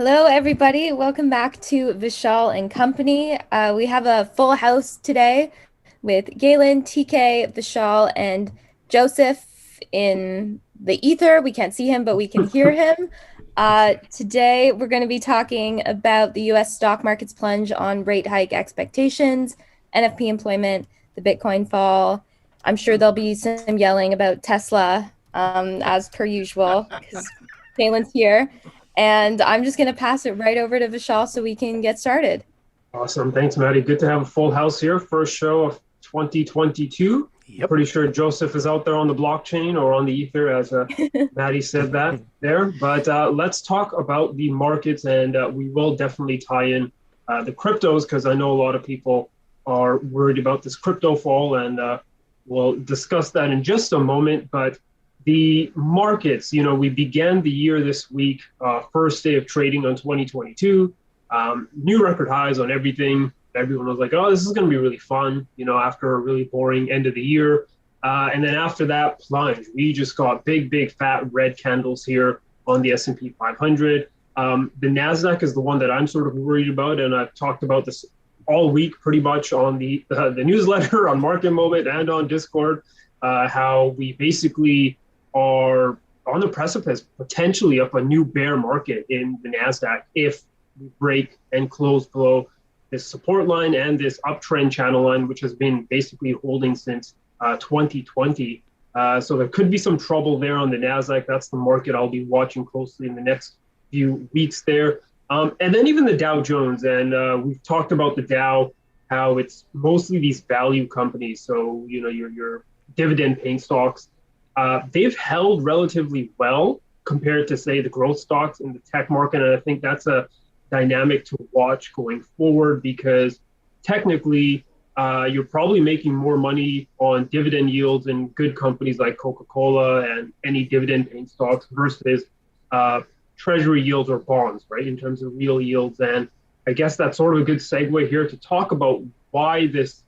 Hello, everybody. Welcome back to Vishal and Company. We have a full house today with Galen, TK, Vishal, and Joseph in the ether. We can't see him, but we can hear him. Today, we're going to be talking about the US stock market's plunge on rate hike expectations, NFP employment, the Bitcoin fall. I'm sure there'll be some yelling about Tesla, as per usual, because Galen's here. And I'm just going to pass it right over to Vishal so we can get started. Awesome. Thanks, Maddie. Good to have a full house here. First show of 2022. Yep. Pretty sure Joseph is out there on the blockchain or on the ether, as Maddie said that there. But let's talk about the markets, and we will definitely tie in the cryptos because I know a lot of people are worried about this crypto fall, and we'll discuss that in just a moment. But the markets, we began the year this week, first day of trading on 2022. New record highs on everything. Everyone was like, oh, this is going to be really fun, after a really boring end of the year. And then after that plunge, we just got big, fat red candles here on the S&P 500. The NASDAQ is the one that I'm sort of worried about. And I've talked about this all week pretty much on the newsletter, on Market Moment, and on Discord, how we basically are on the precipice potentially of a new bear market in the NASDAQ if we break and close below this support line and this uptrend channel line, which has been basically holding since 2020. So there could be some trouble there on the NASDAQ. That's the market I'll be watching closely in the next few weeks there. And then even the Dow Jones. And we've talked about the Dow, how it's mostly these value companies. So, your dividend paying stocks. They've held relatively well compared to, say, the growth stocks in the tech market. And I think that's a dynamic to watch going forward because technically you're probably making more money on dividend yields in good companies like Coca-Cola and any dividend paying stocks versus treasury yields or bonds, right, in terms of real yields. And I guess that's sort of a good segue here to talk about why this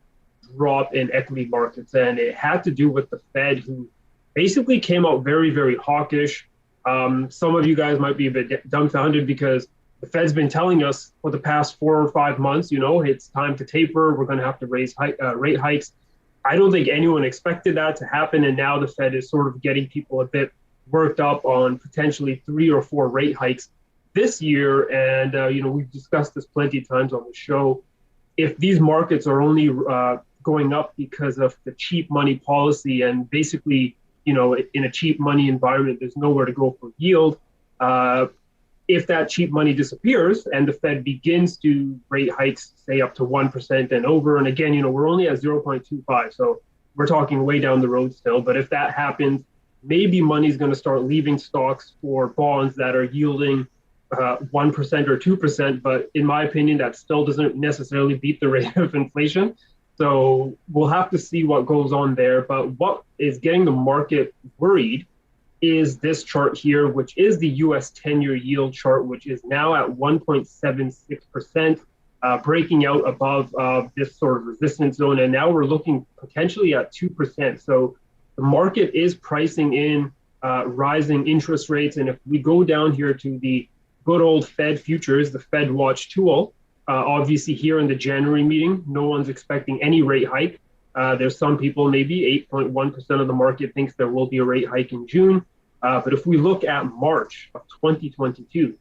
drop in equity markets. And it had to do with the Fed, who basically came out very hawkish. Some of you guys might be a bit dumbfounded because the Fed's been telling us for the past 4 or 5 months, it's time to taper. We're going to have to raise rate hikes. I don't think anyone expected that to happen. And now the Fed is sort of getting people a bit worked up on potentially 3 or 4 rate hikes this year. And, we've discussed this plenty of times on the show. If these markets are only going up because of the cheap money policy and basically, in a cheap money environment, there's nowhere to go for yield. If that cheap money disappears and the Fed begins to rate hikes, say up to 1% and over, and again, we're only at 0.25, so we're talking way down the road still. But if that happens, maybe money's going to start leaving stocks for bonds that are yielding 1% or 2%. But in my opinion, that still doesn't necessarily beat the rate of inflation. So we'll have to see what goes on there. But what is getting the market worried is this chart here, which is the US 10-year yield chart, which is now at 1.76%, breaking out above this sort of resistance zone. And now we're looking potentially at 2%. So the market is pricing in rising interest rates. And if we go down here to the good old Fed futures, the Fed watch tool, obviously here in the January meeting, no one's expecting any rate hike. There's some people, maybe 8.1% of the market thinks there will be a rate hike in June. But if we look at March of 2022,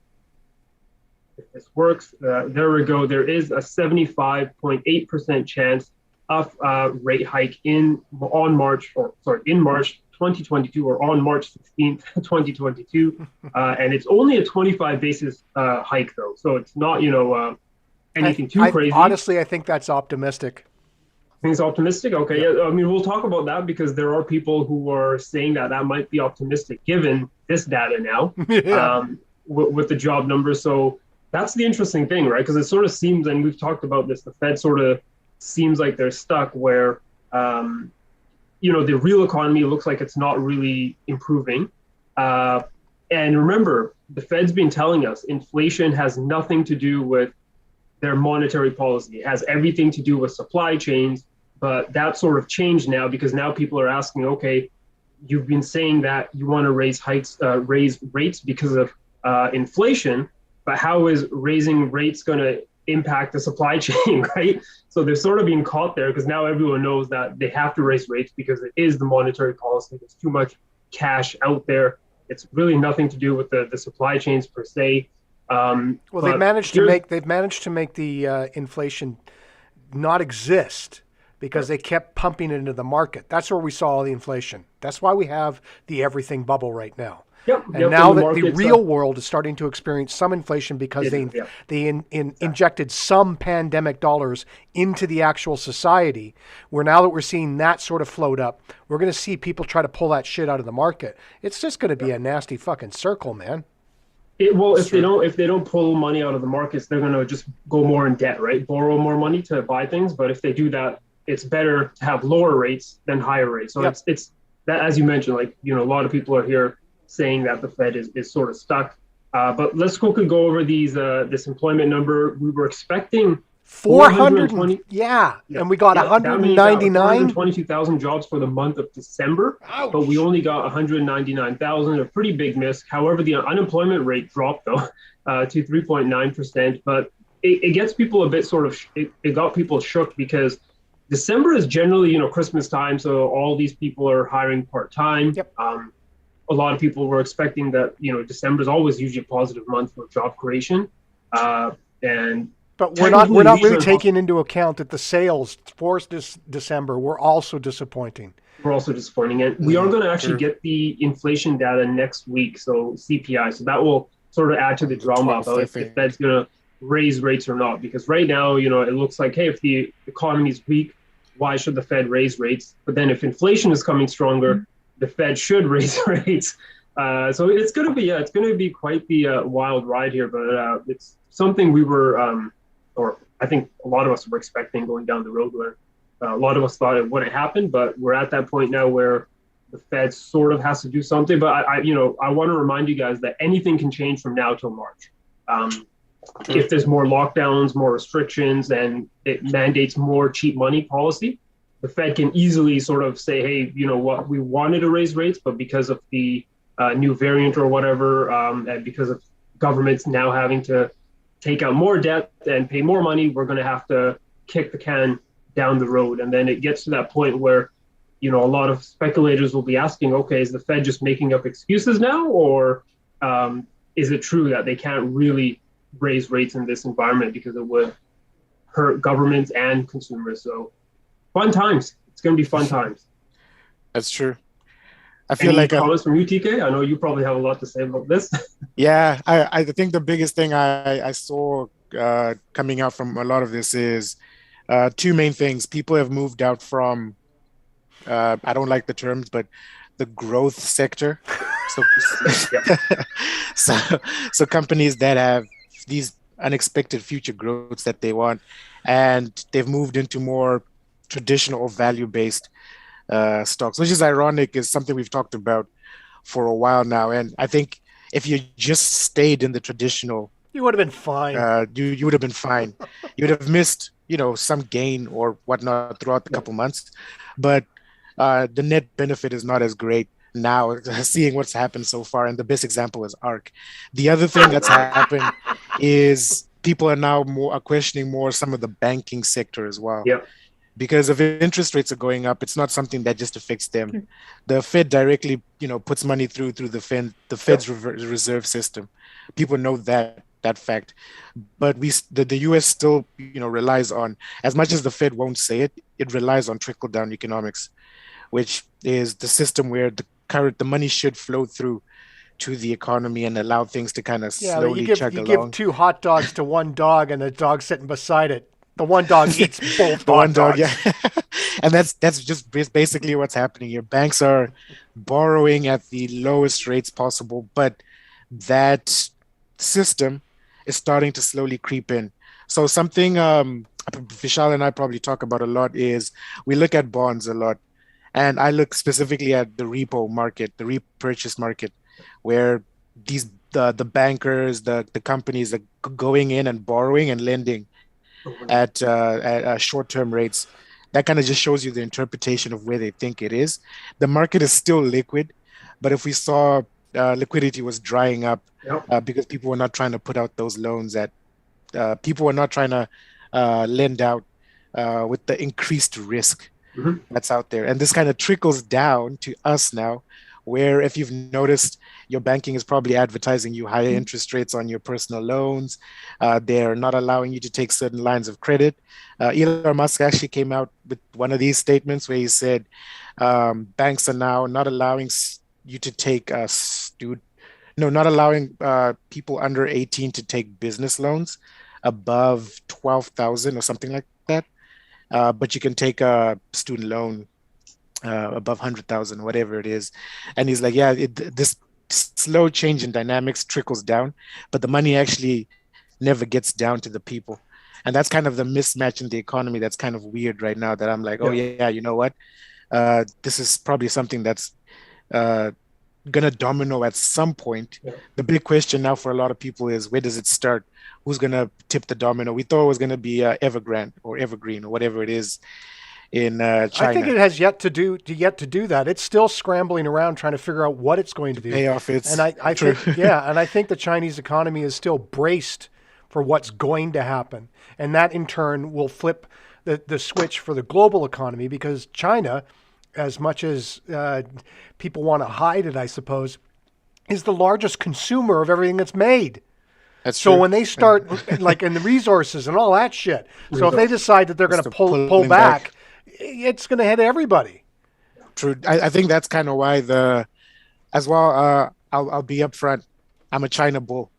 if this works, there we go. There is a 75.8% chance of rate hike in March 2022 or on March 16th, 2022. And it's only a 25 basis hike though. So it's not, anything too crazy. Honestly, I think that's optimistic. Think it's optimistic? Okay, yeah. I mean, we'll talk about that because there are people who are saying that might be optimistic given this data now with the job numbers. So that's the interesting thing, right? Because it sort of seems, and we've talked about this, the Fed sort of seems like they're stuck where, the real economy looks like it's not really improving. And remember, the Fed's been telling us inflation has nothing to do with their monetary policy. It has everything to do with supply chains, but that sort of changed now because now people are asking, okay, you've been saying that you want to raise rates because of inflation, but how is raising rates going to impact the supply chain, right? So they're sort of being caught there because now everyone knows that they have to raise rates because it is the monetary policy. There's too much cash out there. It's really nothing to do with the supply chains per se. Well, they've managed to make the inflation not exist because they kept pumping it into the market. That's where we saw all the inflation. That's why we have the everything bubble right now. And now that the real world is starting to experience some inflation because they injected some pandemic dollars into the actual society, where now that we're seeing that sort of float up, we're going to see people try to pull that shit out of the market. It's just going to be a nasty fucking circle, man. If they don't pull money out of the markets, they're going to just go more in debt, right? Borrow more money to buy things. But if they do that, it's better to have lower rates than higher rates. So it's that, as you mentioned, like, a lot of people are here saying that the Fed is sort of stuck. But let's quickly go over this employment number. We were expecting 420. And we got 199. 122,000 jobs for the month of December. Ouch. But we only got 199,000, a pretty big miss. However, the unemployment rate dropped, though, to 3.9%. But it gets people a bit it got people shook because December is generally, Christmas time. So all these people are hiring part-time. Yep. A lot of people were expecting that, December is always usually a positive month for job creation. But we're not really taking into account that the sales for this December were also disappointing. And we are going to actually get the inflation data next week, so CPI. So that will sort of add to the drama about if the Fed's going to raise rates or not. Because right now, it looks like, hey, if the economy is weak, why should the Fed raise rates? But then if inflation is coming stronger, the Fed should raise rates. So it's going to be quite the wild ride here. But it's something we were, or I think a lot of us were expecting going down the road where a lot of us thought it wouldn't happen. But we're at that point now where the Fed sort of has to do something. But I want to remind you guys that anything can change from now till March. If there's more lockdowns, more restrictions, and it mandates more cheap money policy, the Fed can easily sort of say, hey, we wanted to raise rates, but because of the new variant or whatever, and because of governments now having to take out more debt and pay more money, we're going to have to kick the can down the road. And then it gets to that point where, a lot of speculators will be asking, okay, is the Fed just making up excuses now? Or is it true that they can't really raise rates in this environment because it would hurt governments and consumers? So fun times. It's going to be fun times. That's true. I feel Any comments from you, TK? I know you probably have a lot to say about this. Yeah, I think the biggest thing I saw coming out from a lot of this is two main things. People have moved out from, I don't like the terms, but the growth sector. So companies that have these unexpected future growths that they want, and they've moved into more traditional or value-based stocks, which is ironic, is something we've talked about for a while now. And I think if you just stayed in the traditional, you would have been fine. You would have been fine. You would have missed, some gain or whatnot throughout the couple months. But the net benefit is not as great now, seeing what's happened so far. And the best example is ARK. The other thing that's happened is people are now questioning more some of the banking sector as well. Yep. Because if interest rates are going up, it's not something that just affects them. The Fed directly, puts money through the Fed's reserve system. People know that fact. But the U.S. still, relies on, as much as the Fed won't say it, it relies on trickle-down economics, which is the system where the money should flow through to the economy and allow things to kind of slowly chug along. You give 2 hot dogs to one dog and the dog sitting beside it. The one dog eats both hot dogs. Yeah. And that's just basically what's happening here. Banks are borrowing at the lowest rates possible, but that system is starting to slowly creep in. So something Vishal and I probably talk about a lot is we look at bonds a lot. And I look specifically at the repo market, the repurchase market, where the bankers, the companies are going in and borrowing and lending at short-term rates. That kind of just shows you the interpretation of where they think it is. The market is still liquid, but if we saw liquidity was drying up Yep. because people were not trying to put out those loans that people were not trying to lend out with the increased risk Mhm. that's out there. And this kind of trickles down to us now, where if you've noticed, your banking is probably advertising you higher interest rates on your personal loans. They're not allowing you to take certain lines of credit. Elon Musk actually came out with one of these statements where he said banks are now not allowing you to take not allowing people under 18 to take business loans above 12,000 or something like that. But you can take a student loan above 100,000, whatever it is. And he's like, yeah, this slow change in dynamics trickles down, but the money actually never gets down to the people. And that's kind of the mismatch in the economy that's kind of weird right now, that I'm like, oh, Yeah. yeah, you know what? This is probably something that's uh, going to domino at some point. Yeah. The big question now for a lot of people is, where does it start? Who's going to tip the domino? We thought it was going to be Evergrande or Evergreen or whatever it is in I think China it has yet to do that. It's still scrambling around trying to figure out what it's going to do. pay off And its I true. think, yeah, and I think the Chinese economy is still braced for what's going to happen. And that in turn will flip the switch for the global economy, because China, as much as people want to hide it, I suppose, is the largest consumer of everything that's made. That's So true. when they start like in the resources and all that shit, so if they Resources. decide that they're going It's to the pull pulling back, it's going to hit everybody. True. I think that's kind of why as well. I'll be upfront. I'm a China bull.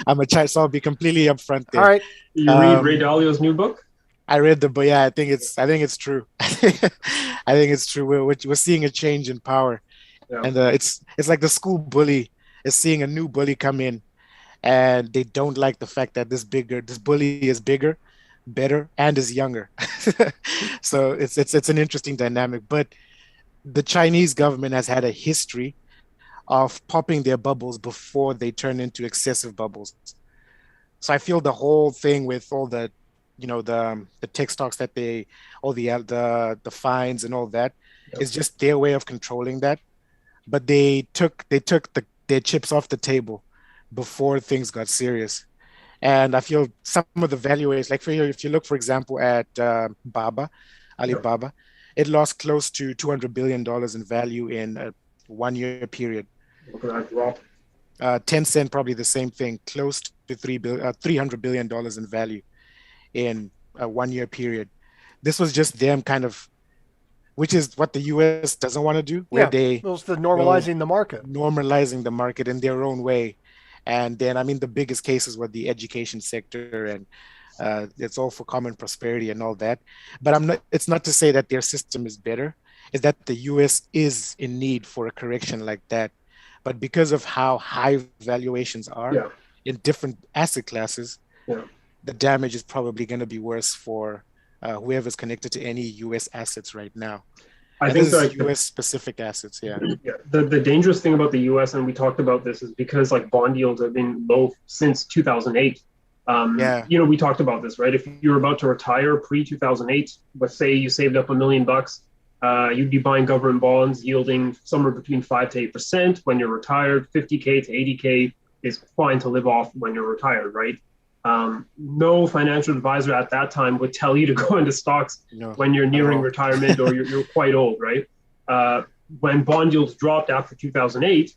I'm a China, so I'll be completely upfront All there. right. You read Ray Dalio's new book? I read but yeah, I think it's true. I think it's true. We're seeing a change in power, Yeah. and it's like the school bully is seeing a new bully come in, and they don't like the fact that this bully is bigger, better, and is younger. So it's an interesting dynamic. But the Chinese government has had a history of popping their bubbles before they turn into excessive bubbles. So I feel the whole thing with all the tech stocks that all the fines and all that Yep. is just their way of controlling that. But they took their chips off the table before things got serious. And I feel some of the valuations, like if you look, for example, at Yep. Alibaba, it lost close to $200 billion in value in a 1 year period. Look at that drop. Tencent, probably the same thing, close to $300 billion in value in a 1 year period. This was just them kind of, which is what the US doesn't want to do, where Yeah. they Well, it's the will normalizing the market. normalizing the market in their own way. And then, I mean, the biggest cases were the education sector, and it's all for common prosperity and all that. But it's not to say that their system is better. It's that the US is in need for a correction like that. But because of how high valuations are Yeah. in different asset classes, Yeah. the damage is probably going to be worse for whoever's connected to any US assets right now. I And think this is that US specific assets, yeah. yeah, the dangerous thing about the US, and we talked about this, is because like bond yields have been low since 2008. Yeah. We talked about this, right? If you were about to retire pre 2008, let's say you saved up $1 million, you'd be buying government bonds yielding somewhere between 5 to 8% when you're retired. 50K to 80K is fine to live off when you're retired, right? No financial advisor at that time would tell you to go into stocks No, when you're at nearing all. retirement or you're quite old, right? When bond yields dropped after 2008,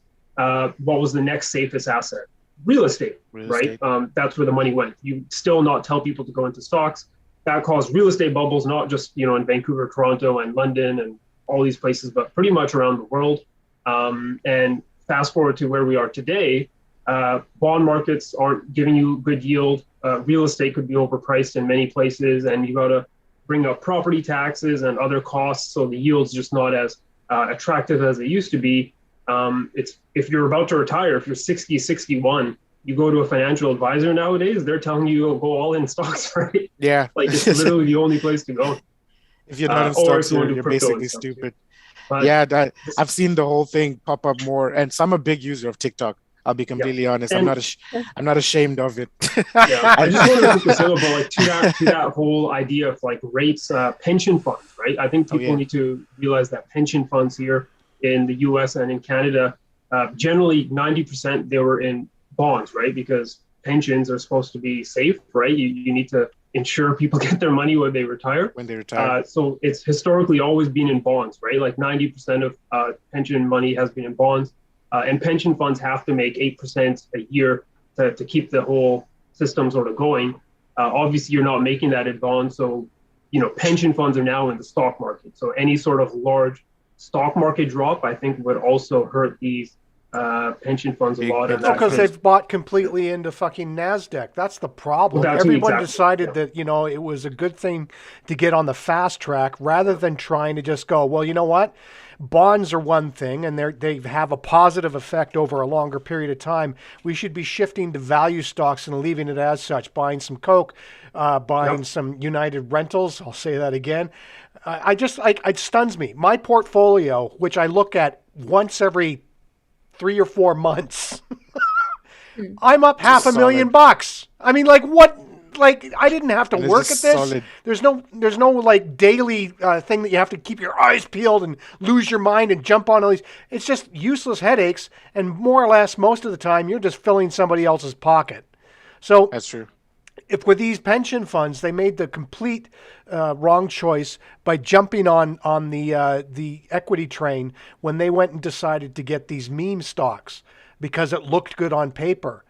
what was the next safest asset? Real estate, Real right? estate. That's where the money went. You still not tell people to go into stocks. That caused real estate bubbles, not just in Vancouver, Toronto, and London, and all these places, but pretty much around the world. And fast forward to where we are today, bond markets aren't giving you good yield. Real estate could be overpriced in many places, and you got to bring up property taxes and other costs, so the yield's just not as attractive as it used to be. It's if you're about to retire, if you're 60, 61, you go to a financial advisor nowadays, they're telling you go all in stocks, right? Yeah. Like it's literally the only place to go. If you're not in Or stocks, if you want to do you're crypto and basically stuff too. stupid. But Yeah, I've seen the whole thing pop up more, and so I'm a big user of TikTok. I'll be yeah, completely honest. and I'm not ashamed of it. yeah, I just I- wanted to quickly say about like to that whole idea of like rates, pension funds, right? I think oh people yeah, need to realize that pension funds here in the US and in Canada, generally 90% they were in bonds, right? Because pensions are supposed to be safe, right? You need to ensure people get their money when they retire. So it's historically always been in bonds, right? Like 90% of pension money has been in bonds. And pension funds have to make 8% a year to keep the whole system sort of going. Obviously, you're not making that in bonds. So, pension funds are now in the stock market. So any sort of large stock market drop, I think, would also hurt these pension funds a lot. Because they've bought completely into fucking NASDAQ. That's the problem. Well, everyone decided that, it was a good thing to get on the fast track rather than trying to just go, well, you know what? Bonds are one thing, and they have a positive effect over a longer period of time. We should be shifting to value stocks and leaving it as such, buying some Coke, buying some United Rentals. I'll say that again. It stuns me. My portfolio, which I look at once every 3 or 4 months, I'm up $500,000. I mean, like what? Like I didn't have to work at this. Solid. There's no like daily thing that you have to keep your eyes peeled and lose your mind and jump on all these. It's just useless headaches, and more or less most of the time you're just filling somebody else's pocket. So that's true. If with these pension funds, they made the complete wrong choice by jumping on the equity train when they went and decided to get these meme stocks because it looked good on paper.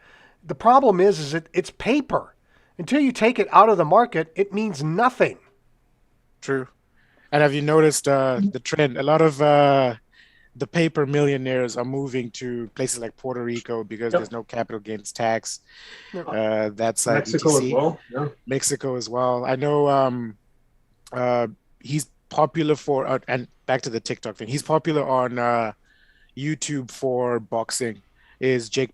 The problem is it's paper. Until you take it out of the market, it means nothing. True. And have you noticed the trend? A lot of the paper millionaires are moving to places like Puerto Rico because there's no capital gains tax. That's Mexico as well. Yeah. Mexico as well. I know he's popular for, and back to the TikTok thing, he's popular on YouTube for boxing, is Jake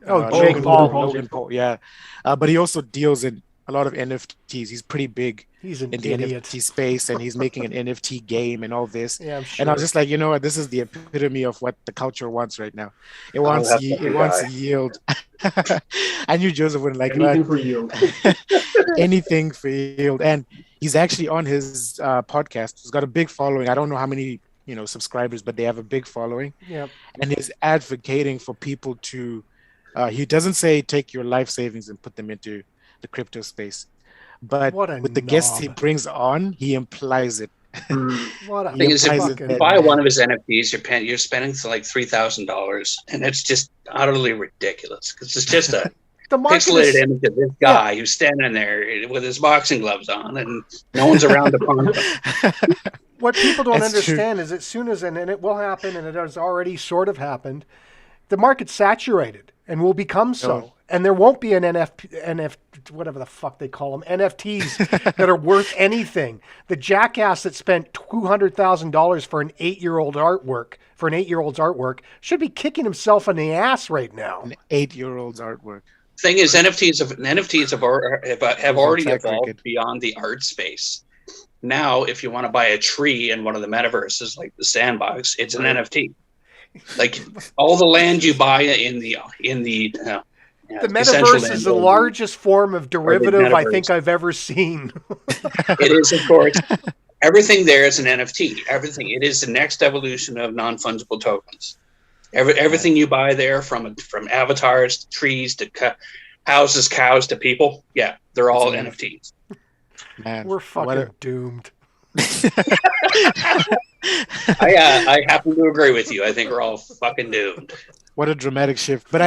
Logan Paul, yeah. But he also deals in a lot of NFTs. He's pretty big in the NFT space, and he's making an NFT game and all this. Yeah, I'm sure. And I was just like, this is the epitome of what the culture wants right now. It wants yield. I knew Joseph wouldn't like anything for yield. Anything for yield. And he's actually on his podcast. He's got a big following. I don't know how many subscribers, but they have a big following. Yeah. And he's advocating for people to. He doesn't say take your life savings and put them into the crypto space, but with the guests he brings on, he implies it. The thing is, if you buy one of his NFTs, you're spending like $3,000, and it's just utterly ridiculous because it's just a pixelated image of this guy who's standing there with his boxing gloves on, and no one's around to pump him. What people don't understand is as soon as, and it will happen, and it has already sort of happened, the market's saturated and will become so. And there won't be an whatever the fuck they call them, NFTs that are worth anything. The jackass that spent $200,000 for an 8-year-old artwork, should be kicking himself in the ass right now. An 8-year-old's artwork. Thing is, NFTs have already evolved beyond the art space. Now, if you want to buy a tree in one of the metaverses, like the Sandbox, it's an NFT. Like all the land you buy in the metaverse is the largest form of derivative I think I've ever seen. It is, of course. Everything there is an NFT. Everything. It is the next evolution of non-fungible tokens. Everything you buy there, from avatars to trees to houses, cows to people, they're all NFTs. Man, we're fucking doomed. I happen to agree with you. I think we're all fucking doomed. What a dramatic shift. But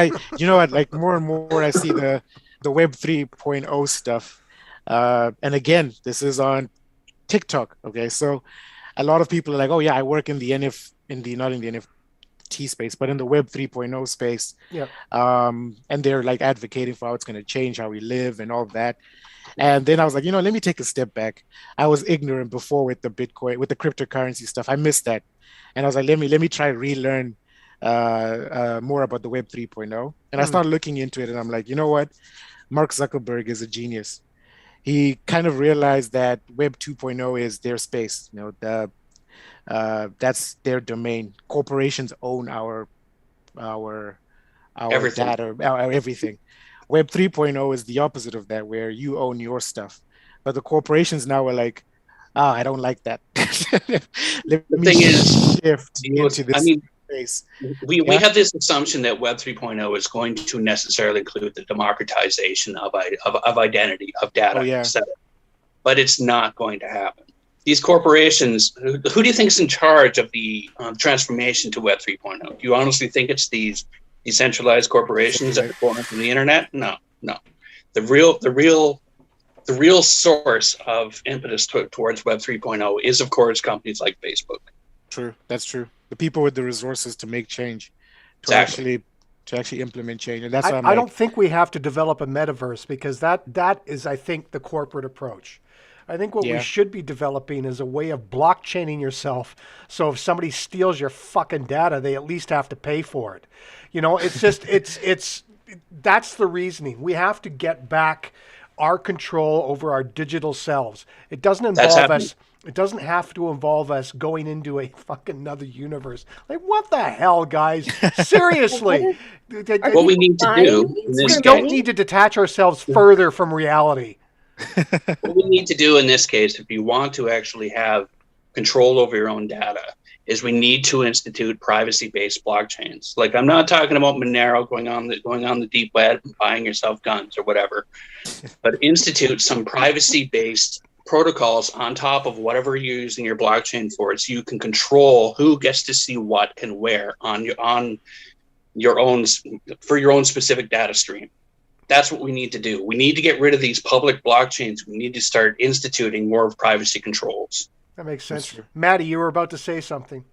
like more and more I see the Web 3.0 stuff. And again, this is on TikTok. Okay. So a lot of people are like, oh yeah, I work in the not in the NFT space, but in the Web 3.0 space. Yeah. And they're like advocating for how it's going to change how we live and all of that. And then I was like, let me take a step back. I was ignorant before with the Bitcoin, with the cryptocurrency stuff. I missed that. And I was like, let me try to relearn more about the Web 3.0. And I started looking into it, and I'm like, you know what? Mark Zuckerberg is a genius. He kind of realized that Web 2.0 is their space. That's their domain. Corporations own our everything. Data, our everything. Web 3.0 is the opposite of that, where you own your stuff. But the corporations now are like, I don't like that. Let The me thing is, shift into this space. We have this assumption that Web 3.0 is going to necessarily include the democratization of identity, of data, etc. But it's not going to happen. These corporations, who do you think is in charge of the transformation to Web 3.0? Do you honestly think it's these decentralized corporations that are born from the internet? No. The real source of impetus towards Web 3.0 is, of course, companies like Facebook. True, that's true. The people with the resources to make change, to actually implement change, and that's why I don't think we have to develop a metaverse, because that is, I think, the corporate approach. I think what we should be developing is a way of blockchaining yourself, so if somebody steals your fucking data, they at least have to pay for it. It's just that's the reasoning. We have to get back our control over our digital selves. It doesn't involve us. It doesn't have to involve us going into a fucking another universe. Like, what the hell, guys? Seriously. What we need to do we don't need to detach ourselves further from reality. What we need to do in this case, if you want to actually have control over your own data, is we need to institute privacy-based blockchains. Like, I'm not talking about Monero going on the deep web and buying yourself guns or whatever, but institute some privacy-based protocols on top of whatever you're using your blockchain for, so you can control who gets to see what and where on your own for your own specific data stream. That's what we need to do. We need to get rid of these public blockchains. We need to start instituting more privacy controls. That makes sense. Maddie, you were about to say something.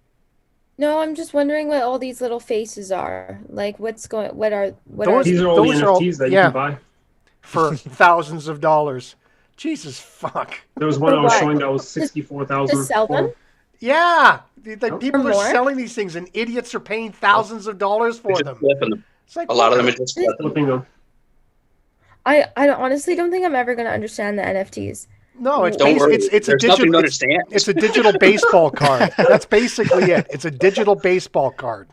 No, I'm just wondering what all these little faces are. Like, these are all the NFTs that you can buy for thousands of dollars. Jesus fuck. There was one I was showing that was 64,000. To sell them? Yeah. Like, people are selling these things, and idiots are paying thousands of dollars for them. It's like, a lot of them are just flipping them. I honestly don't think I'm ever going to understand the NFTs. No, it's a digital baseball card. That's basically it. It's a digital baseball card.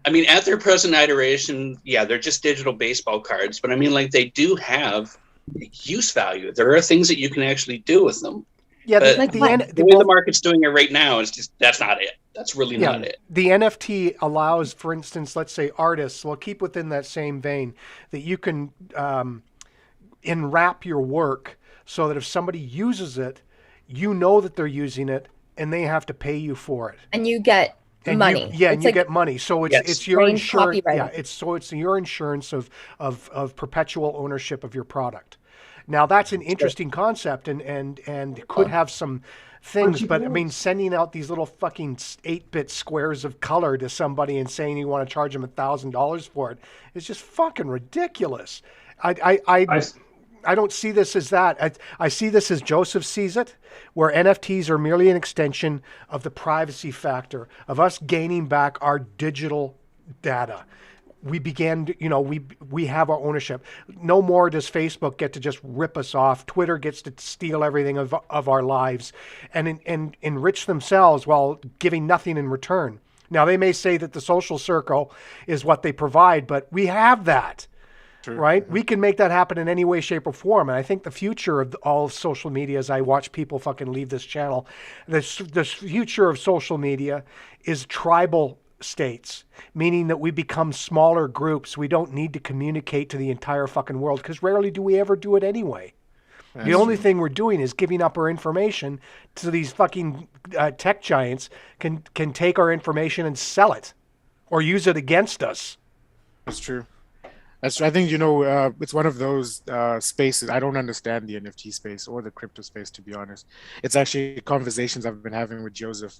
I mean, at their present iteration, they're just digital baseball cards. But I mean, like, they do have use value. There are things that you can actually do with them. Yeah, the way the market's doing it right now is just, that's not it. That's really not it. The NFT allows, for instance, let's say artists, we'll keep within that same vein, that you can enwrap your work so that if somebody uses it, you know that they're using it, and they have to pay you for it. And you get money. You get money. So it's your insurance. Yeah, it's your insurance of perpetual ownership of your product. Now, that's an interesting concept, and could have some things, but I mean, sending out these little fucking 8-bit squares of color to somebody and saying you want to charge them $1,000 for it is just fucking ridiculous. I don't see this as that. I see this as Joseph sees it, where NFTs are merely an extension of the privacy factor of us gaining back our digital data. We began, we have our ownership. No more does Facebook get to just rip us off. Twitter gets to steal everything of our lives and enrich themselves while giving nothing in return. Now, they may say that the social circle is what they provide, but we have that. Right? Mm-hmm. We can make that happen in any way, shape, or form. And I think the future of all social media, as I watch people fucking leave this channel, the future of social media is tribal states, meaning that we become smaller groups. We don't need to communicate to the entire fucking world, because rarely do we ever do it anyway. The only thing we're doing is giving up our information to these fucking tech giants can take our information and sell it or use it against us. That's true. I think, it's one of those spaces. I don't understand the NFT space or the crypto space, to be honest. It's actually conversations I've been having with Joseph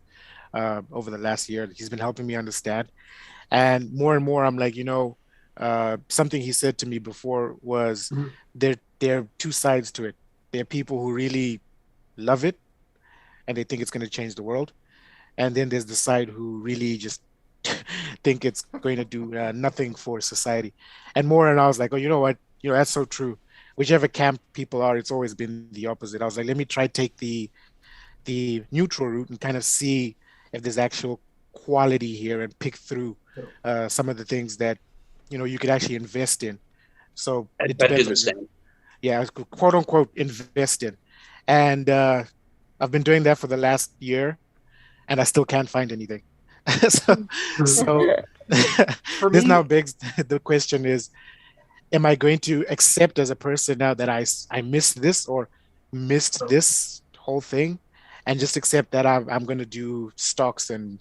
over the last year. He's been helping me understand. And more, I'm like, something he said to me before was there are two sides to it. There are people who really love it and they think it's going to change the world. And then there's the side who really just think it's going to do nothing for society. And I was like, oh, you know what? That's so true. Whichever camp people are, it's always been the opposite. I was like, let me try take the neutral route and kind of see if there's actual quality here and pick through some of the things that, you could actually invest in. So it depends. Yeah, quote unquote invest in. And I've been doing that for the last year, and I still can't find anything. so For this me, now begs the question is, am I going to accept as a person now that I missed this or missed this whole thing, and just accept that I'm going to do stocks and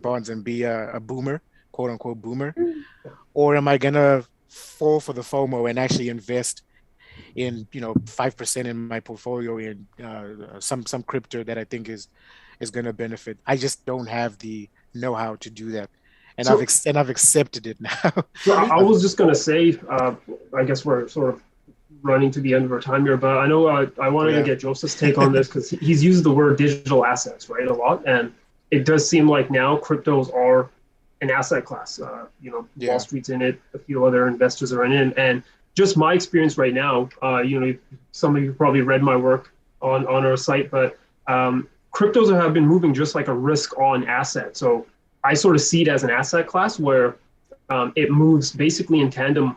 bonds and be a boomer, quote unquote boomer, or am I going to fall for the FOMO and actually invest in 5% in my portfolio in some crypto that I think is going to benefit? I just don't have the know-how to do that, and So, I've accepted it now. so I was just going to say, I guess we're sort of running to the end of our time here, but I know I wanted to get Joseph's take on this because he's used the word digital assets, right, a lot, and it does seem like now cryptos are an asset class. Wall Street's in it, a few other investors are in it, and just my experience right now, some of you probably read my work on our site, but cryptos have been moving just like a risk-on asset. So I sort of see it as an asset class where it moves basically in tandem,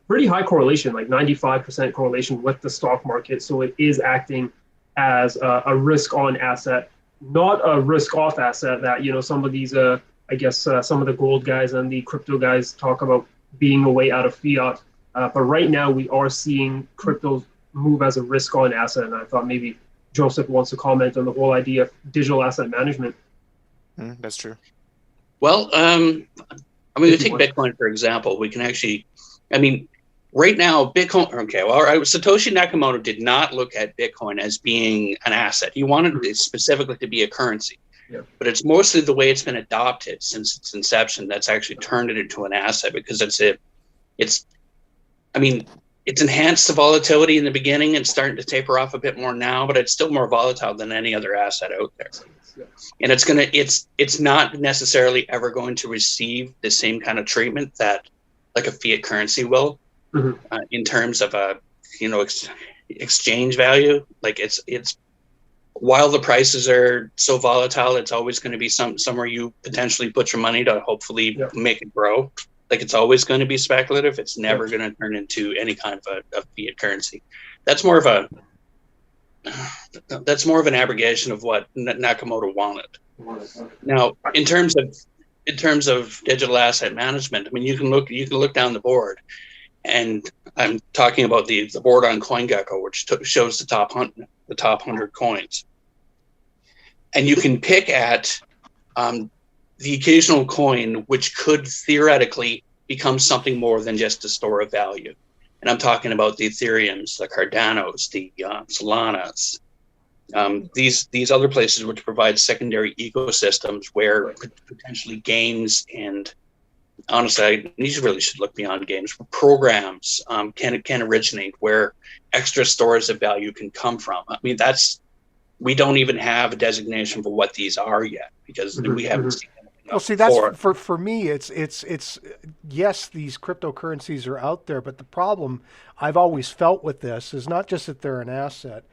pretty high correlation, like 95% correlation with the stock market. So it is acting as a risk-on asset, not a risk-off asset that, some of these, some of the gold guys and the crypto guys talk about being a way out of fiat. But right now we are seeing cryptos move as a risk-on asset. And I thought maybe Joseph wants to comment on the whole idea of digital asset management. That's true. Well, we take Bitcoin, for example. We can actually, right now, Bitcoin, Satoshi Nakamoto did not look at Bitcoin as being an asset. He wanted it specifically to be a currency. Yeah. But it's mostly the way it's been adopted since its inception that's actually turned it into an asset, because it's enhanced the volatility in the beginning and starting to taper off a bit more now, but it's still more volatile than any other asset out there. And it's not necessarily ever going to receive the same kind of treatment that like a fiat currency will, in terms of exchange value. Like it's while the prices are so volatile, it's always going to be somewhere you potentially put your money to hopefully make it grow. Like it's always going to be speculative. It's never going to turn into any kind of a fiat currency. That's more of an abrogation of what Nakamoto wanted. Now, in terms of digital asset management, you can look down the board, and I'm talking about the board on CoinGecko, which shows the top 100 coins, and you can pick at the occasional coin which could theoretically become something more than just a store of value. And I'm talking about the Ethereums, the Cardanos, the Solanas, these other places which provide secondary ecosystems where potentially games and, honestly, you really should look beyond games. Programs can originate where extra stores of value can come from. We don't even have a designation for what these are yet, because we haven't seen them. Well, see, that's for me. It's yes, these cryptocurrencies are out there, but the problem I've always felt with this is not just that they're an asset,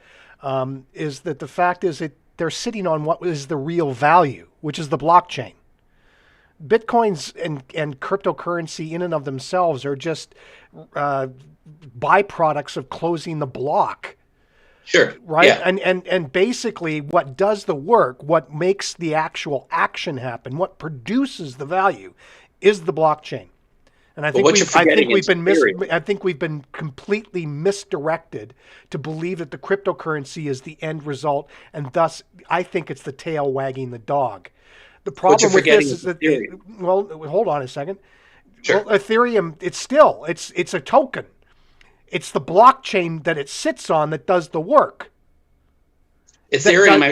is that the fact is that they're sitting on what is the real value, which is the blockchain. Bitcoins and cryptocurrency in and of themselves are just byproducts of closing the block. Sure. Right. Yeah. And basically what does the work, what makes the actual action happen, what produces the value is the blockchain. And I think we've been completely misdirected to believe that the cryptocurrency is the end result, and thus I think it's the tail wagging the dog. The problem with this is that hold on a second. Sure. Well, Ethereum, it's a token. It's the blockchain that it sits on that does the work. Ethereum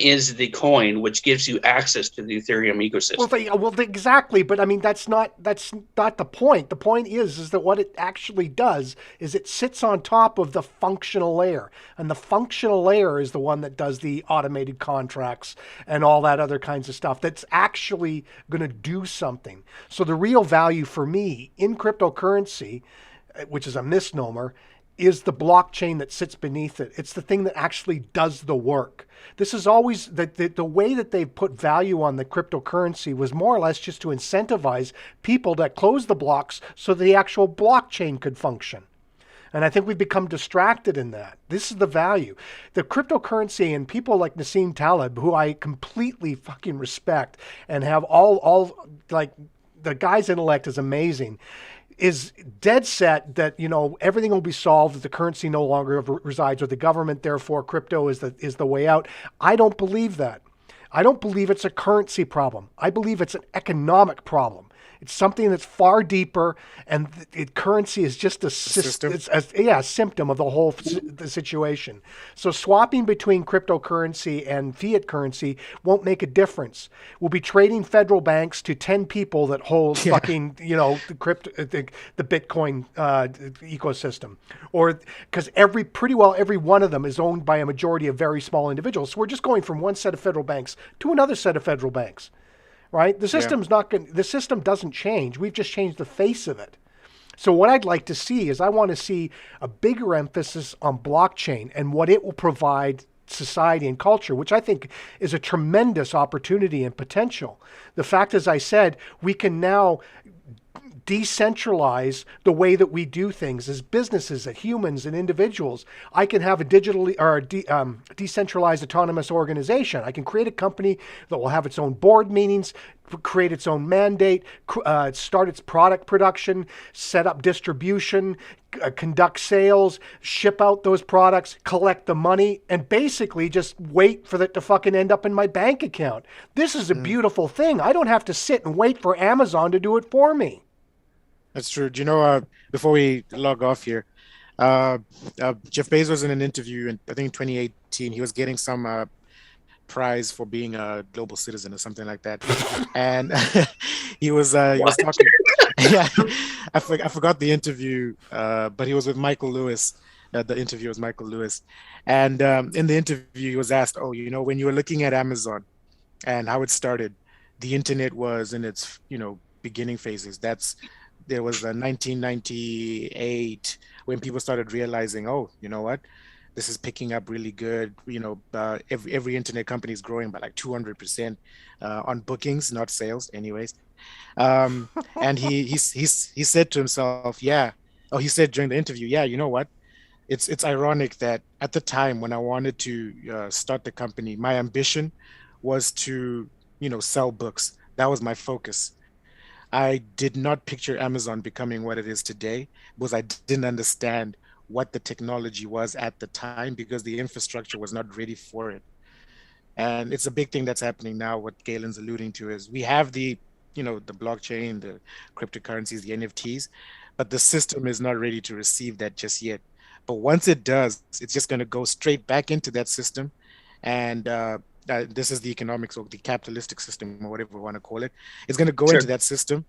is the coin which gives you access to the Ethereum ecosystem. Well, exactly, but that's not the point. The point is that what it actually does is it sits on top of the functional layer, and the functional layer is the one that does the automated contracts and all that other kinds of stuff that's actually going to do something. So the real value for me in cryptocurrency, which is a misnomer, is the blockchain that sits beneath it. It's the thing that actually does the work. This is always the way that they've put value on the cryptocurrency was more or less just to incentivize people to close the blocks so the actual blockchain could function. And I think we've become distracted in that. This is the value. The cryptocurrency and people like Nassim Taleb, who I completely fucking respect and have all like the guy's intellect is amazing, is dead set that, you know, everything will be solved, that the currency no longer resides with the government, therefore crypto is the way out. I don't believe that. I don't believe it's a currency problem. I believe it's an economic problem. It's something that's far deeper, and currency is just a system. It's a symptom of the whole the situation. So swapping between cryptocurrency and fiat currency won't make a difference. We'll be trading federal banks to 10 people that hold fucking, you know, the Bitcoin ecosystem, or because pretty well every one of them is owned by a majority of very small individuals. So we're just going from one set of federal banks to another set of federal banks. Right? The system's not going. The system doesn't change. We've just changed the face of it. So what I'd like to see is I want to see a bigger emphasis on blockchain and what it will provide society and culture, which I think is a tremendous opportunity and potential. The fact, as I said, we can now decentralize the way that we do things as businesses, as humans and individuals. I can have a decentralized autonomous organization. I can create a company that will have its own board meetings, create its own mandate, start its product production, set up distribution, conduct sales, ship out those products, collect the money, and basically just wait for it to fucking end up in my bank account. This is a beautiful thing. I don't have to sit and wait for Amazon to do it for me. That's true. Do you know, before we log off here, Jeff Bezos was in an interview in, I think, 2018. He was getting some prize for being a global citizen or something like that. And he was talking. Yeah, I forgot the interview, but he was with Michael Lewis. The interview was Michael Lewis. And in the interview, he was asked, oh, you know, when you were looking at Amazon and how it started, the internet was in its, you know, beginning phases. There was a 1998 when people started realizing, oh, you know what, this is picking up really good. You know, every internet company is growing by like 200% on bookings, not sales, anyways. And he said to himself, he said during the interview, you know what, it's ironic that at the time when I wanted to start the company, my ambition was to, you know, sell books. That was my focus. I did not picture Amazon becoming what it is today because I didn't understand what the technology was at the time because the infrastructure was not ready for it. And it's a big thing that's happening now. What Galen's alluding to is we have the, you know, the blockchain, the cryptocurrencies, the NFTs, but the system is not ready to receive that just yet. But once it does, it's just going to go straight back into that system. And this is the economics or the capitalistic system or whatever we want to call it. It's going to go into that system,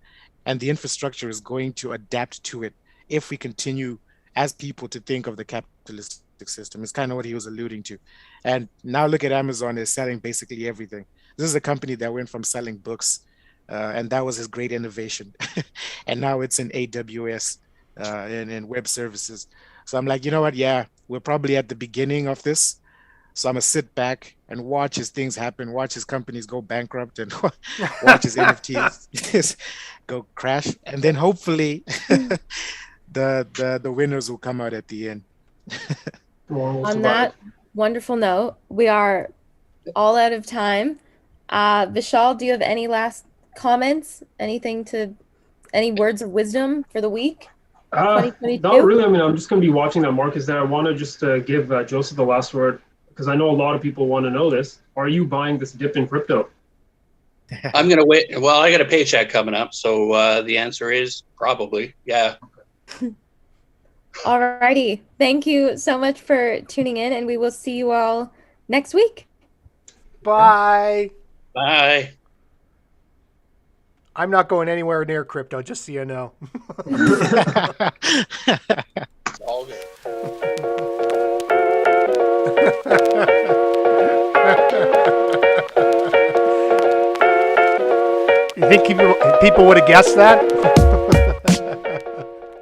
and the infrastructure is going to adapt to it if we continue as people to think of the capitalistic system. It's kind of what he was alluding to. And now look at Amazon is selling basically everything. This is a company that went from selling books, and that was his great innovation. And now it's in AWS and in web services. So I'm like, you know what? Yeah, we're probably at the beginning of this. So I'm going to sit back and watch as things happen, watch his companies go bankrupt, and watch his NFTs go crash. And then hopefully the winners will come out at the end. On that wonderful note, we are all out of time. Vishal, do you have any last comments? Any words of wisdom for the week? Not really. I mean, I'm just going to be watching that markets there. I want to just give Joseph the last word, because I know a lot of people want to know this. Are you buying this dip in crypto? I'm going to wait. Well, I got a paycheck coming up. So the answer is probably, yeah. All righty. Thank you so much for tuning in, and we will see you all next week. Bye. Bye. I'm not going anywhere near crypto, just so you know. It's all good. You think people would have guessed that?